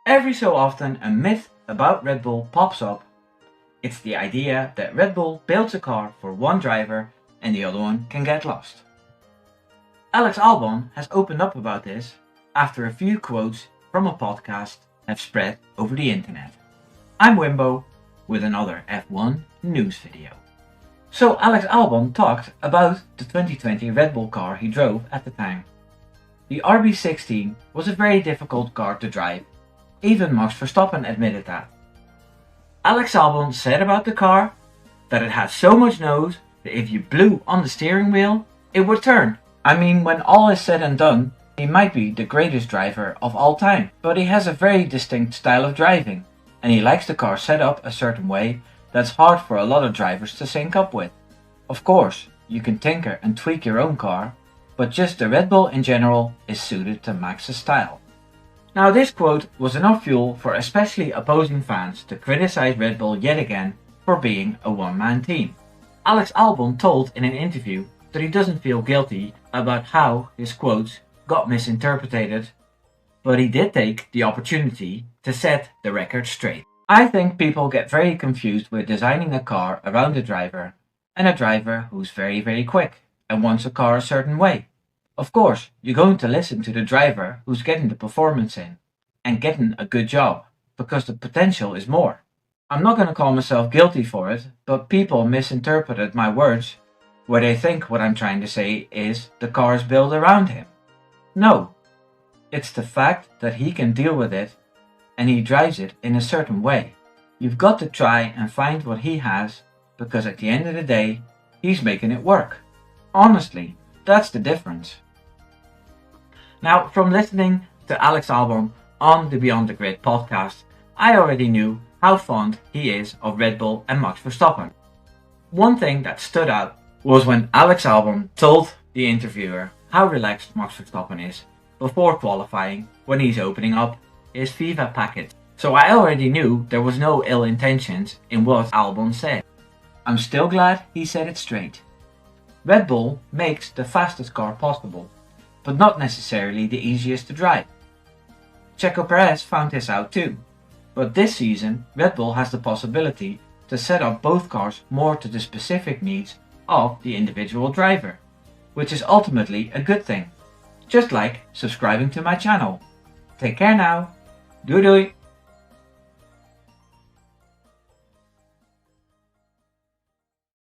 Every so often a myth about Red Bull pops up. It's the idea that Red Bull builds a car for one driver and the other one can get lost. Alex Albon has opened up about this after a few quotes from a podcast have spread over the internet. I'm Wimbo with another F1 news video. So Alex Albon talked about the 2020 Red Bull car he drove at the time. The RB16 was a very difficult car to drive. Even Max Verstappen admitted that. Alex Albon said about the car that it had so much nose that if you blew on the steering wheel, it would turn. I mean, when all is said and done, he might be the greatest driver of all time, but he has a very distinct style of driving, and he likes the car set up a certain way that's hard for a lot of drivers to sync up with. Of course, you can tinker and tweak your own car, but just the Red Bull in general is suited to Max's style. Now this quote was enough fuel for especially opposing fans to criticize Red Bull yet again for being a one-man team. Alex Albon told in an interview that he doesn't feel guilty about how his quotes got misinterpreted, but he did take the opportunity to set the record straight. I think people get very confused with designing a car around a driver and a driver who's very quick and wants a car a certain way. Of course, you're going to listen to the driver who's getting the performance in and getting a good job because the potential is more. I'm not going to call myself guilty for it, but people misinterpreted my words where they think what I'm trying to say is the car is built around him. No, it's the fact that he can deal with it and he drives it in a certain way. You've got to try and find what he has because at the end of the day, he's making it work. Honestly, that's the difference. Now, from listening to Alex Albon on the Beyond the Grid podcast, I already knew how fond he is of Red Bull and Max Verstappen. One thing that stood out was when Alex Albon told the interviewer how relaxed Max Verstappen is before qualifying when he's opening up his FIFA package. So I already knew there was no ill intentions in what Albon said. I'm still glad he said it straight. Red Bull makes the fastest car possible, but not necessarily the easiest to drive. Checo Perez found this out too, but this season Red Bull has the possibility to set up both cars more to the specific needs of the individual driver, which is ultimately a good thing, just like subscribing to my channel. Take care now, doei doei!